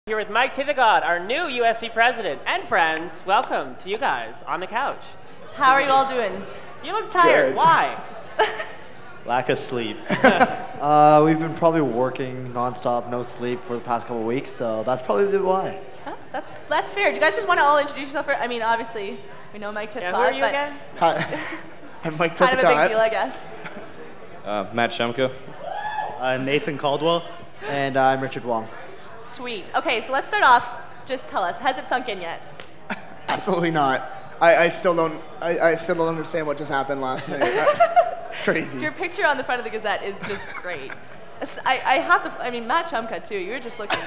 Here with Mike Tithecott, our new USC president, and friends. Welcome to you guys on the couch. How are you all doing? You look tired. Good. Why? Lack of sleep. We've been probably working nonstop, no sleep for the past couple of weeks, so that's probably why. Huh? That's fair. Do you guys just want to all introduce yourself? I mean, obviously, we know Mike Tithecott, Yeah, who are you but again? Hi, I'm Mike kind of a big Tithecott. deal, I guess. Matt Shumka. Nathan Caldwell. And I'm Richard Wong. Sweet. Okay, so let's start off. Just tell us, has it sunk in yet? Absolutely not. I still don't understand what just happened last night. It's crazy. Your picture on the front of the Gazette is just great. I mean, Matt Shumka too. You're just looking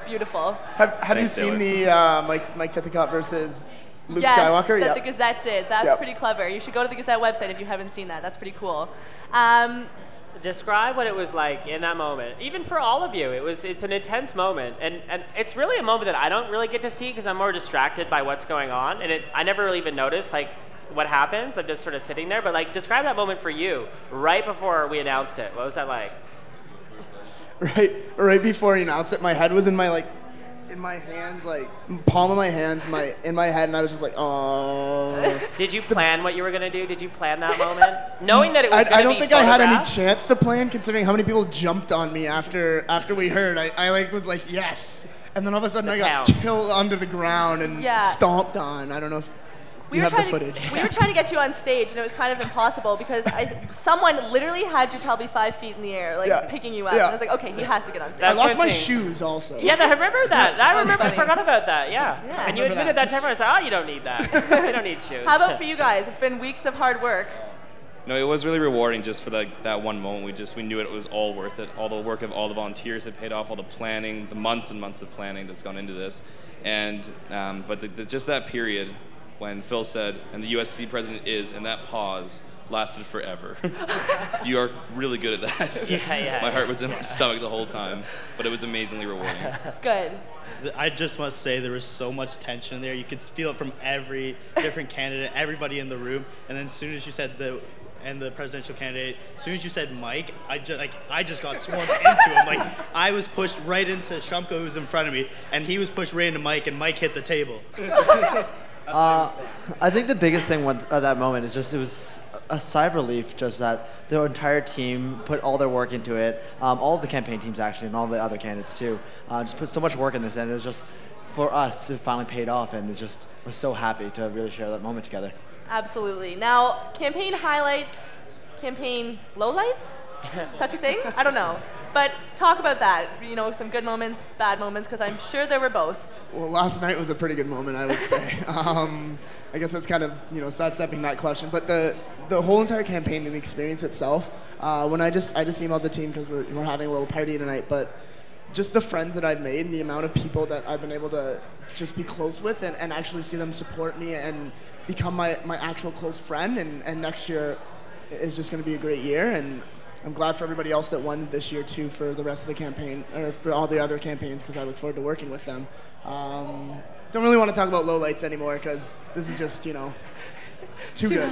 beautiful. Have you Thanks, seen Taylor. the Mike Tithecott versus Luke Yes, Skywalker? that the Gazette did. That's Yep. pretty clever. You should go to the Gazette website if you haven't seen that. That's pretty cool. Describe what it was like in that moment. Even for all of you, it's an intense moment, and it's really a moment that I don't really get to see because I'm more distracted by what's going on, and I never really even notice like what happens. I'm just sort of sitting there. But like, describe that moment for you right before we announced it. What was that like? Right before he announced it, my head was in my hands, like palm of my hands, in my head, and I was just like, oh. Did you plan what you were gonna do? Did you plan that moment, knowing that it was I gonna be don't think I had any photographed? chance to plan, considering how many people jumped on me after we heard. I like was like, yes, and then all of a sudden The I got pounds. killed onto the ground and Yeah. stomped on. I don't know if you have the footage. We were trying to get you on stage, and it was kind of impossible because someone literally had you probably 5 feet in the air, like Yeah. picking you up. Yeah. And I was like, okay, he has to get on stage. I That's lost my one thing. shoes also. Yeah, I remember that. I remember. I funny. forgot about that. Yeah. Yeah. And you Remember admitted that time. I was like, oh, you don't need that. You don't need shoes. How about for you guys? It's been weeks of hard work. No, it was really rewarding just for that one moment. We knew it was all worth it. All the work of all the volunteers had paid off, all the planning, the months and months of planning that's gone into this, and but just that period when Phil said, and the USC president is, and that pause lasted forever. You are really good at that. Yeah. My heart was in my stomach the whole time, but it was amazingly rewarding. Good. I just must say there was so much tension there. You could feel it from every different candidate, everybody in the room. And then as soon as you said the presidential candidate, as soon as you said Mike, I just got swarmed into him. Like I was pushed right into Shumka, who was in front of me, and he was pushed right into Mike, and Mike hit the table. I think the biggest thing with that moment is just it was a sigh of relief, just that the entire team put all their work into it. All of the campaign teams actually, and all the other candidates too, just put so much work in this, and it was just for us it finally paid off, and it just was so happy to really share that moment together. Absolutely. Now, campaign highlights, campaign lowlights? Such a thing? I don't know. But talk about that. You know, some good moments, bad moments, because I'm sure there were both. Well, last night was a pretty good moment, I would say. I guess that's kind of, sidestepping that question. But the whole entire campaign and the experience itself, when I just emailed the team because we're having a little party tonight, but just the friends that I've made and the amount of people that I've been able to just be close with and actually see them support me and become my actual close friend. And next year is just going to be a great year. And I'm glad for everybody else that won this year, too, for the rest of the campaign, or for all the other campaigns, because I look forward to working with them. Don't really want to talk about lowlights anymore, because this is just, too good.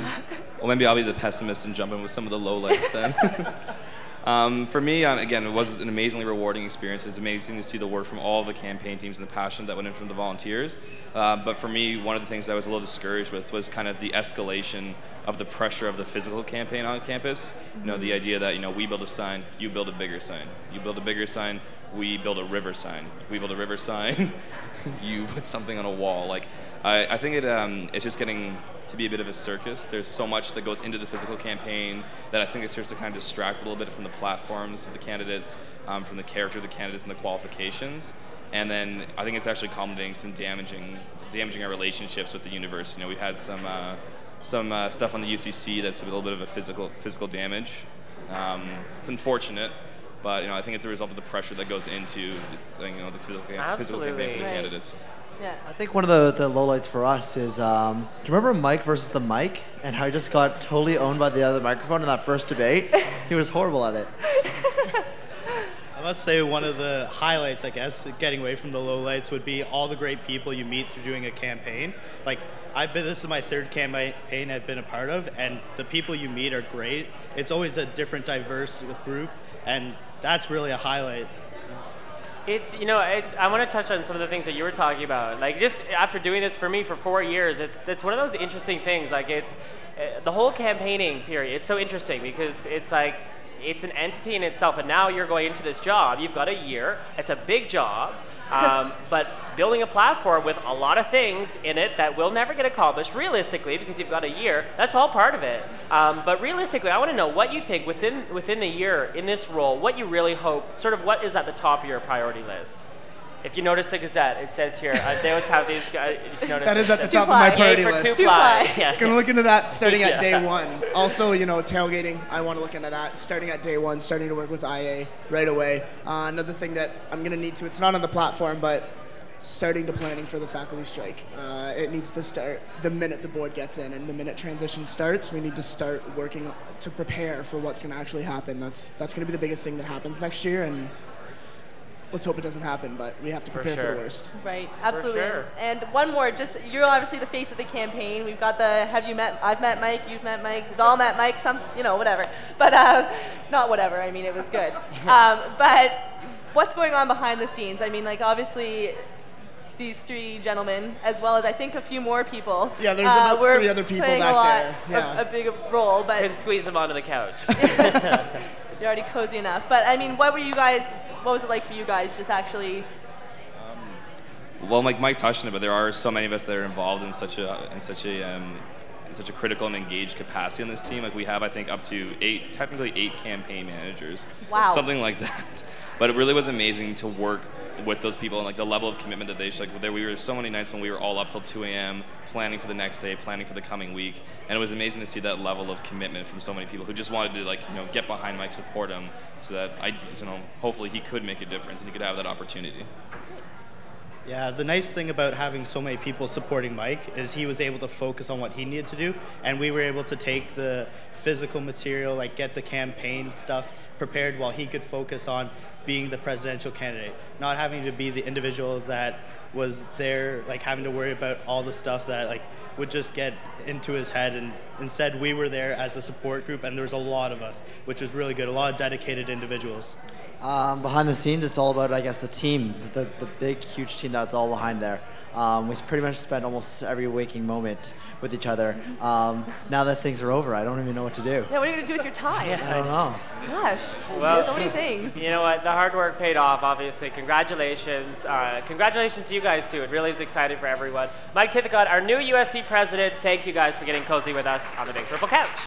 Well, maybe I'll be the pessimist and jump in with some of the lowlights then. For me, again, it was an amazingly rewarding experience. It's amazing to see the work from all the campaign teams and the passion that went in from the volunteers. But for me, one of the things that I was a little discouraged with was kind of the escalation of the pressure of the physical campaign on campus. The idea that, we build a sign, you build a bigger sign. You build a bigger sign, we build a river sign. We build a river sign, you put something on a wall. Like, I think it's just getting to be a bit of a circus. There's so much that goes into the physical campaign that I think it starts to kind of distract a little bit from the platforms of the candidates, from the character of the candidates and the qualifications. And then I think it's actually culminating some damaging our relationships with the universe. We've had some stuff on the UCC that's a little bit of a physical damage. It's unfortunate, but I think it's a result of the pressure that goes into the physical campaign for the Right. candidates. Yeah. I think one of the lowlights for us is, do you remember Mike versus the mic and how he just got totally owned by the other microphone in that first debate? He was horrible at it. I must say one of the highlights, I guess, getting away from the lowlights, would be all the great people you meet through doing a campaign. Like, this is my third campaign I've been a part of, and the people you meet are great. It's always a different, diverse group, and that's really a highlight. It's, I want to touch on some of the things that you were talking about. Like, just after doing this for me for 4 years, it's one of those interesting things. Like, it's the whole campaigning period. It's so interesting because it's like, it's an entity in itself, and now you're going into this job. You've got a year. It's a big job, but building a platform with a lot of things in it that will never get accomplished realistically because you've got a year. That's all part of it. But realistically, I want to know what you think within the year in this role, what you really hope, sort of what is at the top of your priority list. If you notice the Gazette, it says here, they always have these guys. That is at the top of my priority list. Yeah. Gonna look into that starting at day one. Also, tailgating, I want to look into that starting at day one, starting to work with IA right away. Another thing that I'm gonna need to, it's not on the platform, but starting to planning for the faculty strike. It needs to start the minute the board gets in, and the minute transition starts, we need to start working to prepare for what's gonna actually happen. That's gonna be the biggest thing that happens next year, and let's hope it doesn't happen, but we have to prepare for the worst. Right, absolutely. For sure. And one more, just you're obviously the face of the campaign. We've got the I've met Mike, you've met Mike, we've all met Mike, whatever. But not whatever, I mean, it was good. But what's going on behind the scenes? I mean, like, obviously, these three gentlemen, as well as I think a few more people. Yeah, there's about 3 other people back there. A big role, but you can squeeze them onto the couch. You're already cozy enough. But I mean, what was it like for you guys just actually? Well, like Mike touched on it, but there are so many of us that are involved in such a critical and engaged capacity on this team. Like, we have, I think, up to 8 campaign managers. Wow. Something like that. But it really was amazing to work with those people and like the level of commitment that they showed. Like, we were so many nights when we were all up till 2 a.m. planning for the next day, planning for the coming week, and it was amazing to see that level of commitment from so many people who just wanted to get behind Mike, support him, so that hopefully he could make a difference and he could have that opportunity. Yeah, the nice thing about having so many people supporting Mike is he was able to focus on what he needed to do, and we were able to take the physical material, like get the campaign stuff prepared while he could focus on being the presidential candidate, not having to be the individual that was there, like having to worry about all the stuff that like would just get into his head. And instead we were there as a support group, and there was a lot of us, which was really good, a lot of dedicated individuals. Behind the scenes, it's all about, I guess, the team, the big, huge team that's all behind there. We pretty much spent almost every waking moment with each other. Now that things are over, I don't even know what to do. Yeah, what are you going to do with your time? I don't know. Gosh, Well, so many things. You know what? The hard work paid off, obviously. Congratulations. Congratulations to you guys, too. It really is exciting for everyone. Mike Tithecott, our new USC president, thank you guys for getting cozy with us on the Big Purple Couch.